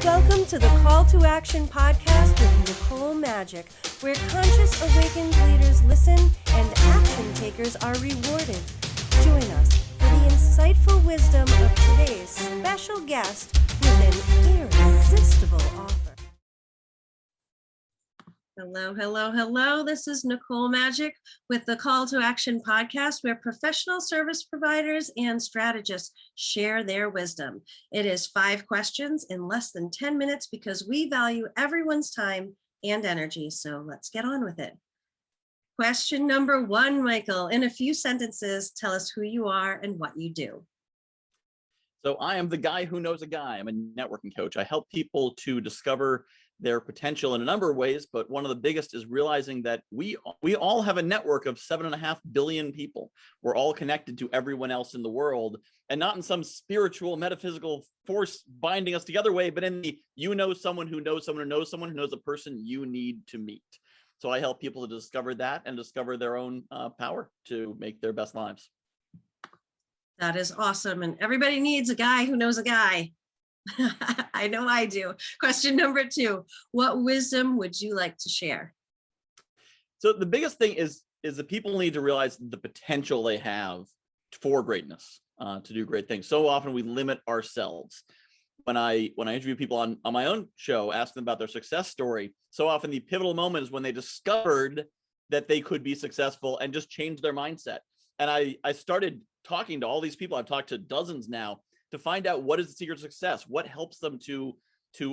Welcome to the Call to Action podcast with Nicole Majik, where conscious awakened leaders listen and action takers are rewarded. Join us for the insightful wisdom of today's special guest with an irresistible offer. Hello, hello, hello. This is Nicole Majik with the Call to Action podcast, where professional service providers and strategists share their wisdom. It is 5 questions in less than 10 minutes because we value everyone's time and energy. So let's get on with it. Question number 1, Michael. In a few sentences, tell us who you are and what you do. So I am the guy who knows a guy. I'm a networking coach. I help people to discover their potential in a number of ways, but one of the biggest is realizing that we all have a network of 7.5 billion people. We're all connected to everyone else in the world, and not in some spiritual, metaphysical force binding us together way, but in the you know someone who knows someone who knows someone who knows a person you need to meet. So I help people to discover that and discover their own power to make their best lives. That is awesome. And everybody needs a guy who knows a guy. I know I do. Question number 2, what wisdom would you like to share? So the biggest thing is that people need to realize the potential they have for greatness, to do great things. So often we limit ourselves. When I interview people on my own show, ask them about their success story, so often the pivotal moment is when they discovered that they could be successful and just changed their mindset. And I started talking to all these people. I've talked to dozens now to find out what is the secret of success, what helps them to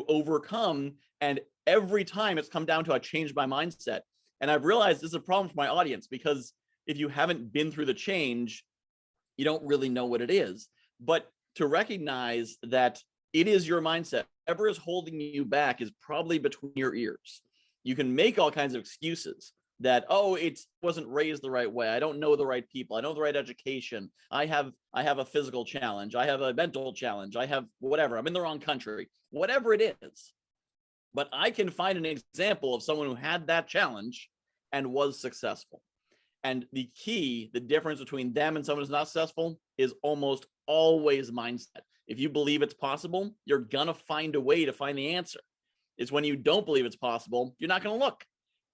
overcome. And every time it's come down to I changed my mindset. And I've realized this is a problem for my audience, because if you haven't been through the change, you don't really know what it is. But to recognize that it is your mindset, whatever is holding you back is probably between your ears. You can make all kinds of excuses that, oh, it wasn't raised the right way. I don't know the right people. I don't have the right education. I have a physical challenge. I have a mental challenge. I have whatever. I'm in the wrong country, whatever it is. But I can find an example of someone who had that challenge and was successful. And the difference between them and someone who's not successful is almost always mindset. If you believe it's possible, you're gonna find a way to find the answer. It's when you don't believe it's possible, you're not gonna look.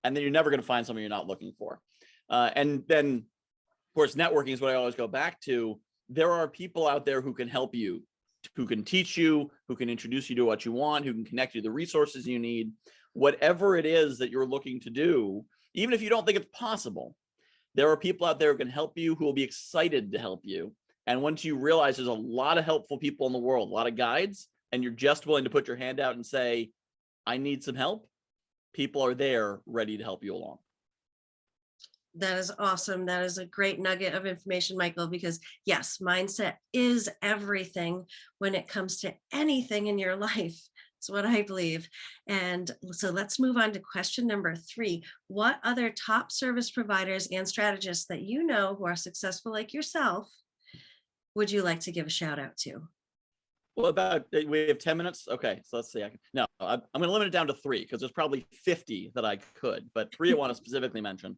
And then you're never going to find something you're not looking for. And then, of course, networking is what I always go back to. There are people out there who can help you, who can teach you, who can introduce you to what you want, who can connect you to the resources you need. Whatever it is that you're looking to do, even if you don't think it's possible, there are people out there who can help you, who will be excited to help you. And once you realize there's a lot of helpful people in the world, a lot of guides, and you're just willing to put your hand out and say, I need some help, people are there ready to help you along. That is awesome. That is a great nugget of information, Michael, because yes, mindset is everything when it comes to anything in your life. It's what I believe. And so let's move on to question number 3. What other top service providers and strategists that you know who are successful like yourself would you like to give a shout out to? Well, we have 10 minutes. Okay, so let's see. I'm going to limit it down to 3 because there's probably 50 that I could, but 3 I want to specifically mention.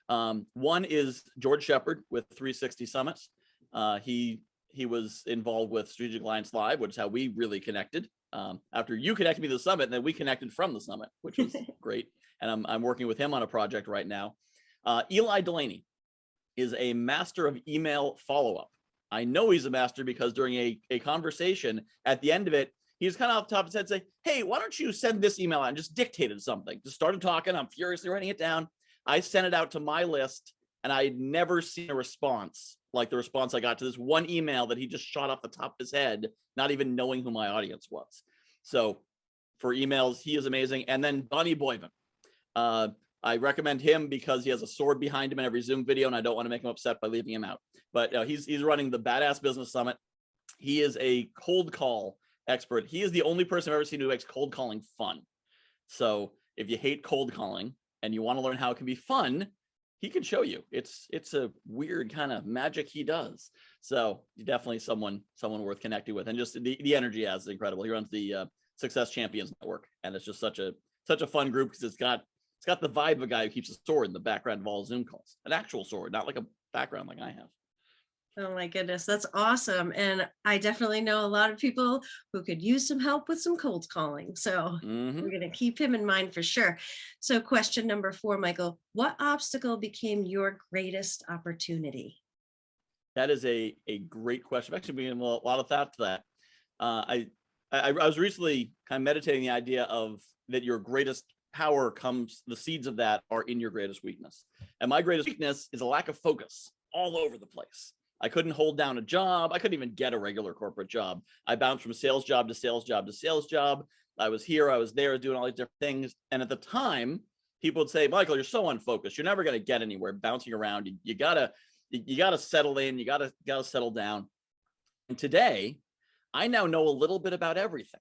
One is George Shepard with 360 Summits. He was involved with Strategic Alliance Live, which is how we really connected. After you connected me to the summit, and then we connected from the summit, which was great. And I'm working with him on a project right now. Eli Delaney is a master of email follow-up. I know he's a master because during a conversation at the end of it, he was kind of off the top of his head say, hey, why don't you send this email out, and just dictated something. Just started talking. I'm furiously writing it down. I sent it out to my list, and I had never seen a response like the response I got to this one email that he just shot off the top of his head, not even knowing who my audience was. So for emails, he is amazing. And then Donnie Boyven. I recommend him because he has a sword behind him in every Zoom video, and I don't want to make him upset by leaving him out. But he's running the Badass Business Summit. He is a cold call expert. He is the only person I've ever seen who makes cold calling fun. So if you hate cold calling and you want to learn how it can be fun, he can show you. It's a weird kind of magic he does. So definitely someone worth connecting with. And just the energy he has is incredible. He runs the Success Champions Network, and it's just such a fun group because it's got the vibe of a guy who keeps a sword in the background of all Zoom calls, an actual sword, not like a background like I have. Oh my goodness, that's awesome. And I definitely know a lot of people who could use some help with some cold calling. So we're Mhm. going to keep him in mind for sure. So question number 4, Michael, what obstacle became your greatest opportunity? That is a great question. I've actually been a lot of thought to that. I was recently kind of meditating the idea of that your greatest power comes, the seeds of that are in your greatest weakness. And my greatest weakness is a lack of focus all over the place. I couldn't hold down a job. I couldn't even get a regular corporate job. I bounced from sales job to sales job to sales job. I was here, I was there doing all these different things. And at the time, people would say, Michael, you're so unfocused. You're never going to get anywhere bouncing around. You gotta settle in, you gotta settle down. And today, I now know a little bit about everything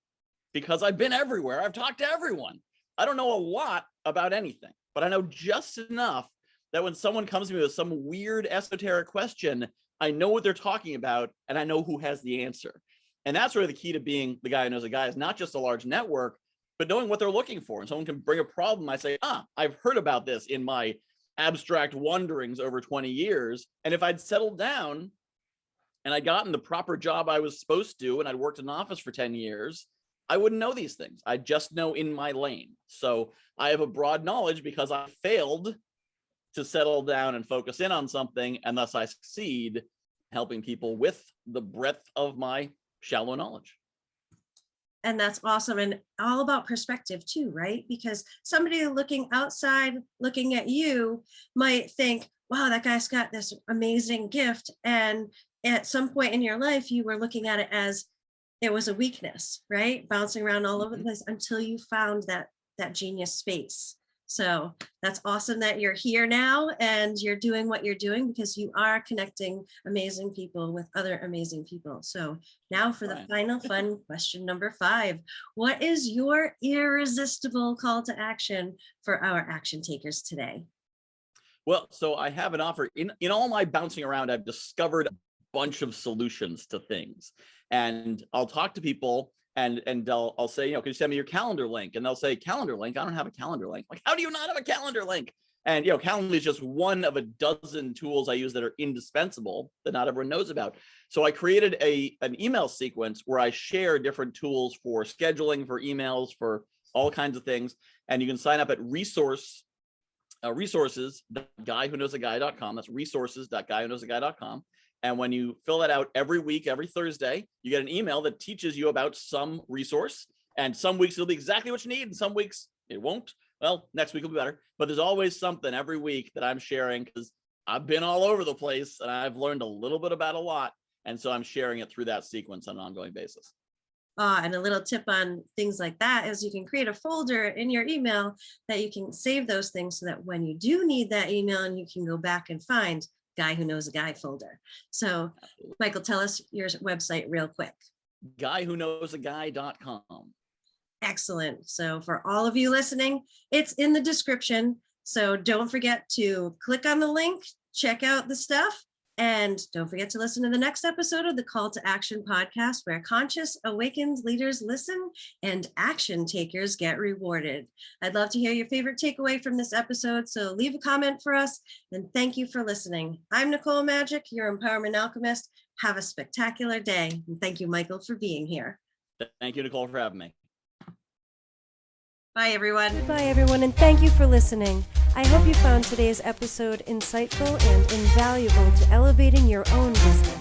because I've been everywhere. I've talked to everyone. I don't know a lot about anything, but I know just enough that when someone comes to me with some weird esoteric question, I know what they're talking about and I know who has the answer. And that's really the key to being the guy who knows a guy, is not just a large network, but knowing what they're looking for. And someone can bring a problem. I say, I've heard about this in my abstract wanderings over 20 years. And if I'd settled down and I'd gotten the proper job I was supposed to, and I'd worked in an office for 10 years, I wouldn't know these things. I just know in my lane. So I have a broad knowledge because I failed to settle down and focus in on something, and thus I succeed helping people with the breadth of my shallow knowledge. And that's awesome. And all about perspective too, right? Because somebody looking outside, looking at you, might think, wow, that guy's got this amazing gift. And at some point in your life, you were looking at it as it was a weakness, right? Bouncing around all over the place until you found that genius space. So that's awesome that you're here now and you're doing what you're doing, because you are connecting amazing people with other amazing people. So now for the final fun question number 5. What is your irresistible call to action for our action takers today? Well, so I have an offer. In all my bouncing around, I've discovered a bunch of solutions to things. And I'll talk to people and I'll say, can you send me your calendar link? And they'll say, calendar link? I don't have a calendar link. Like, how do you not have a calendar link? And, Calendly is just one of a dozen tools I use that are indispensable that not everyone knows about. So I created an email sequence where I share different tools for scheduling, for emails, for all kinds of things. And you can sign up at resources.guywhoknowsaguy.com. That's resources.guywhoknowsaguy.com. And when you fill that out every week, every Thursday, you get an email that teaches you about some resource. And some weeks it'll be exactly what you need, and some weeks it won't. Well, next week will be better. But there's always something every week that I'm sharing, because I've been all over the place and I've learned a little bit about a lot. And so I'm sharing it through that sequence on an ongoing basis. And a little tip on things like that is you can create a folder in your email that you can save those things, so that when you do need that email, and you can go back and find Guy Who Knows a Guy folder. So Michael, tell us your website real quick. Guywhoknowsaguy.com. Excellent. So for all of you listening, it's in the description. So don't forget to click on the link, check out the stuff, and don't forget to listen to the next episode of the Call to Action podcast, where conscious, awakened leaders listen and action takers get rewarded. I'd love to hear your favorite takeaway from this episode, so leave a comment for us, and thank you for listening. I'm Nicole Majik, your Empowerment Alchemist. Have a spectacular day, and thank you, Michael, for being here. Thank you, Nicole, for having me. Bye, everyone. Goodbye, everyone, and thank you for listening. I hope you found today's episode insightful and invaluable to elevating your own business.